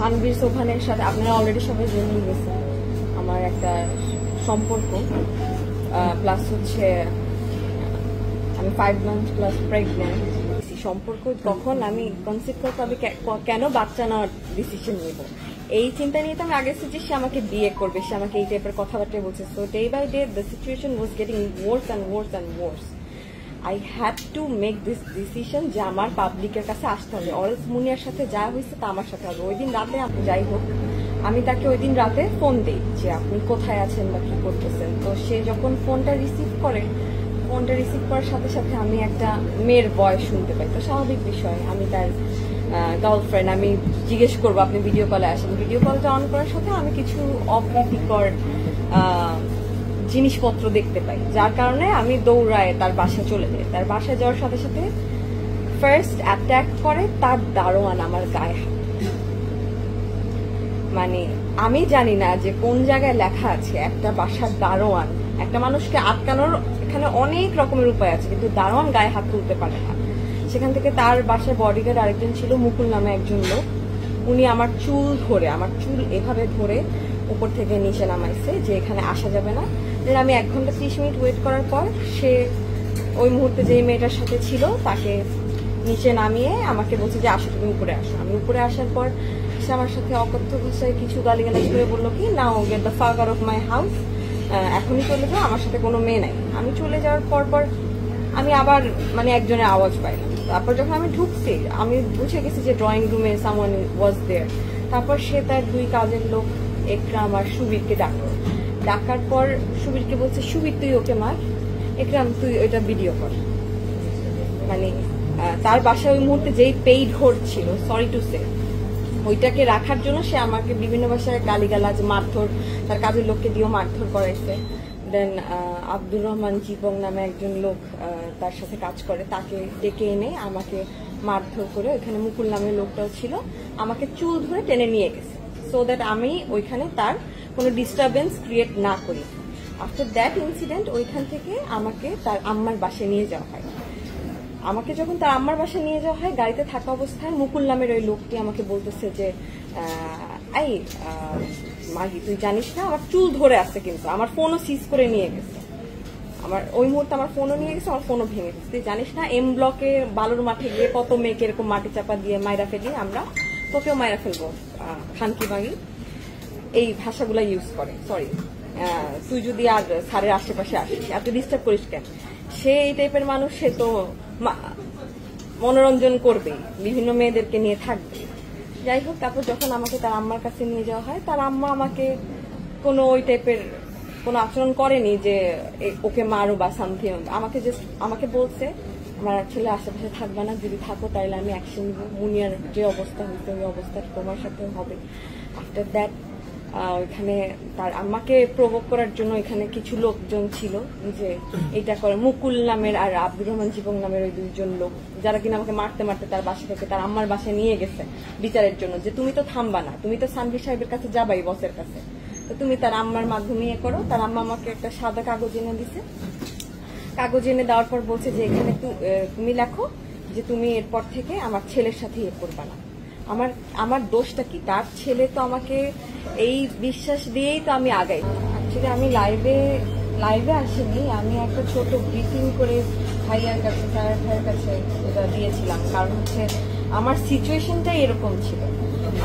তানভীর সোবহানের সাথে আপনারা অলরেডি সবাই জেনে গেছেন আমার একটা সম্পর্ক, প্লাস হচ্ছে আমি 5 মান্থ প্লাস প্রেগনেন্ট। সম্পর্ক কখন আমি কনসিভ করতে হবে, কেন বাচ্চা নেওয়ার ডিসিশন নিব, এই চিন্তা নিয়ে তো আমি আগে যে সে আমাকে বিয়ে করবে, সে আমাকে এই টাইপের কথাবার্তা বলছে। So day by day the situation was getting worse and worse and worse. I had to make this decision যে আমার পাবলিকের কাছে আসতে হবে, অরেস মুনিয়ার সাথে যা হয়েছে তা আমার সাথে হবে। ওই দিন রাতে যাই হোক আমি তাকে ওই দিন রাতে ফোন দিই যে আপনি কোথায় আছেন বা কি করতেছেন। তো সে যখন ফোনটা রিসিভ করে, ফোনটা রিসিভ করার সাথে সাথে আমি একটা মেয়ের ভয়েস শুনতে পাই। তো স্বাভাবিক বিষয়, আমি তার গার্লফ্রেন্ড, আমি জিজ্ঞেস করবো আপনি ভিডিও কলে আসেন। ভিডিও কলটা অন করার সাথে আমি কিছু অপ্রীতিকর জিনিসপত্র দেখতে পাই, যার কারণে আমি দৌড়ায় তার বাসায় চলে যাই। তার বাসায় যাওয়ার সাথে সাথে ফার্স্ট অ্যাটাক করে তার দারোয়ান আমার গায়ে। মানে আমি জানি না যে কোন জায়গায় লেখা আছে একটা বাসার দারোয়ান, একটা মানুষকে আটকানোর এখানে অনেক রকমের উপায় আছে, কিন্তু দারোয়ান গায়ে হাত তুলতে পারে না। সেখান থেকে তার বাসায় বডিগার্ড আরেকজন ছিল, মুকুল নামে একজন লোক। উনি আমার চুল এভাবে ধরে উপর থেকে নিচে নামাইছে যে এখানে আসা যাবে না। দেন আমি 1 ঘন্টা 30 মিনিট ওয়েট করার পর সে ওই মুহূর্তে যে মেয়েটার সাথে ছিল তাকে নিচে নামিয়ে আমাকে বলছে যে আসো তুমি উপরে আসো। আমি উপরে আসার পর সে আমার সাথে অকথ্য ভাষায় কিছু গালিগালাজ করে বললো কি, নাও get the fuck out of my house, এখনই চলে যাও, আমার সাথে কোনো মেয়ে নাই। আমি চলে যাওয়ার পর আমি আবার মানে একজনের আওয়াজ পাইলাম। তারপর যখন আমি ঢুকছি আমি বুঝে গেছি যে ড্রয়িং রুমে সামওয়ান ওয়াজ দেয়ার। তারপর সে তার 2 কাজের লোক একরাম আর সুবীরকে ডাকার পর সুবীরকে বলছে, সুবীর তুই ওকে মার, একরাম তুই ওইটা ভিডিও কর। মানে তার বাসায় ওই মুহূর্তে যেই পেইড হোড ছিল, সরি টু সে, ওইটাকে রাখার জন্য সে আমাকে বিভিন্ন ভাষায় গালিগালাজ, মারধর, তার কাজের লোককে দিয়েও মারধর করাইছে। দেন আব্দুর রহমান জীবং নামে একজন লোক তার সাথে কাজ করে, তাকে ডেকে এনে আমাকে মারধর করে, ওইখানে মুকুল নামের লোকটাও ছিল, আমাকে চুল ধরে টেনে নিয়ে গেছে, সো দ্যাট আমি ওইখানে তার কোনো ডিস্টারবেন্স ক্রিয়েট না করি। আফটার দ্যাট ইনসিডেন্ট ওইখান থেকে আমাকে তার আম্মার বাসায় নিয়ে যাওয়া হয়। আমাকে যখন তার আম্মার বাসায় নিয়ে যাওয়া হয়, গাড়িতে থাকা অবস্থায় মুকুল নামের ওই লোকটি আমাকে বলতেছে যে এই মাহি তুই জানিস না আমার চুল ধরে আছে, কিন্তু আমার ফোনও সিজ করে নিয়ে গেছে, আমার ওই মুহূর্তে আমার ফোনও নিয়ে গেছে, আমার ফোনও ভেঙে গেছে। তুই জানিস না এম ব্লকে বালুর মাঠে গিয়ে কত মেয়েকে এরকম মাটি চাপা দিয়ে মাইরা ফেলি, আমরা তোকেও মাইরা ফেলবো খানকি মাগি, এই ভাষাগুলা ইউজ করে। সরি, তুই যদি আর স্যারের আশেপাশে আসিস এত ডিস্টার্ব করিস কেন। সে এই টাইপের মানুষ, সে তো মনোরঞ্জন করবে, বিভিন্ন মেয়েদেরকে নিয়ে থাকবে। যাই হোক, তারপর যখন আমাকে তার আম্মার কাছে নিয়ে যাওয়া হয়, তার আম্মা আমাকে কোনো ওই টাইপের কোনো আচরণ করেনি যে ওকে মারো বা সামথিং। আমাকে বলছে আমার ছেলে আশেপাশে থাকবে না, যদি থাকো তাইলে আমি অ্যাকশন নিব, মুনিয়ার যে অবস্থা হইতে ওই অবস্থা তোমার সাথে হবে। আফটার দ্যাট ওইখানে তার আম্মাকে প্রভোগ করার জন্য এখানে কিছু লোকজন ছিল যে এটা করে, মুকুল নামের আর আব্দুর রহমান জীবন নামের ওই 2 জন লোক, যারা কিনা আমাকে মারতে মারতে তার বাসা থেকে তার আম্মার বাসায় নিয়ে গেছে বিচারের জন্য, যে তুমি তো থামবা না, তুমি তো সানভীর সাহেবের কাছে যাবাই, বসের কাছে, তো তুমি তার আম্মার মাধ্যমে ইয়ে করো। তার আম্মা আমাকে একটা সাদা কাগজ এনে দিছে, কাগজ এনে দেওয়ার পর বলছে যে এখানে তুমি লেখো যে তুমি এরপর থেকে আমার ছেলের সাথে ইয়ে করবা না। আমার দোষটা কি? তার ছেলে তো আমাকে এই বিশ্বাস দিয়েই তো আমি আগাই। অ্যাকচুয়ালি আমি লাইভে আসিনি, আমি একটা ছোট ব্রিফিং করে ভাইয়ার কাছে, স্যারের ভাইয়ের কাছে এটা দিয়েছিলাম, কারণ হচ্ছে আমার সিচুয়েশনটাই এরকম ছিল।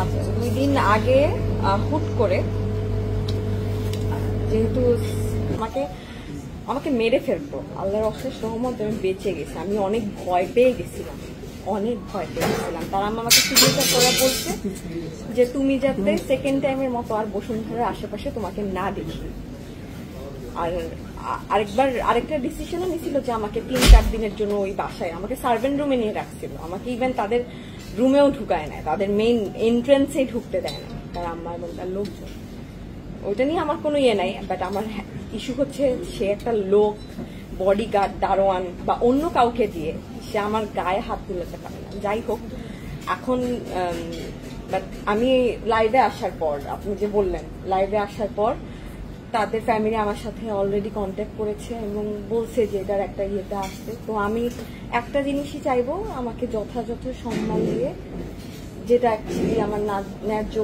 আচ্ছা, 2 দিন আগে হুট করে যেহেতু আমাকে মেরে ফেলতো, আল্লাহর অশেষ রহমত আমি বেঁচে গেছি। আমি অনেক ভয় পেয়ে গেছিলাম। তার আম্মা আমাকে সিগনেচার করে বলছে যে তুমি যাতে সেকেন্ড টাইমের মতো আর বসুন্ধরার আশেপাশে তোমাকে না দেখি। আর আরেকটা ডিসিশনও নিছিল যে আমাকে 3-4 দিনের জন্য ওই বাসায় আমাকে সার্ভেন্ট রুমে নিয়ে রাখছিল, আমাকে ইভেন তাদের রুমেও ঢুকায় না, তাদের মেইন এন্ট্রেন্সে ঢুকতে দেয় না তার আম্মা এবং তার লোকজন। ওইটা নিয়ে আমার কোনো ইয়ে নাই, বাট আমার ইস্যু হচ্ছে সে একটা লোক, বডিগার্ড, দারোয়ান বা অন্য কাউকে দিয়ে সে আমার গায়ে হাত তুলতে পারে না। যাই হোক, এখন আমি লাইভে আসার পর, আপনি যে বললেন লাইভে আসার পর তাদের ফ্যামিলি আমার সাথে অলরেডি কন্ট্যাক্ট করেছে এবং বলছে যে এটার একটা ইয়েটা আসছে। তো আমি একটা জিনিসই চাইবো, আমাকে যথাযথ সম্মান দিয়ে, যেটা অ্যাকচুয়ালি আমার ন্যায্য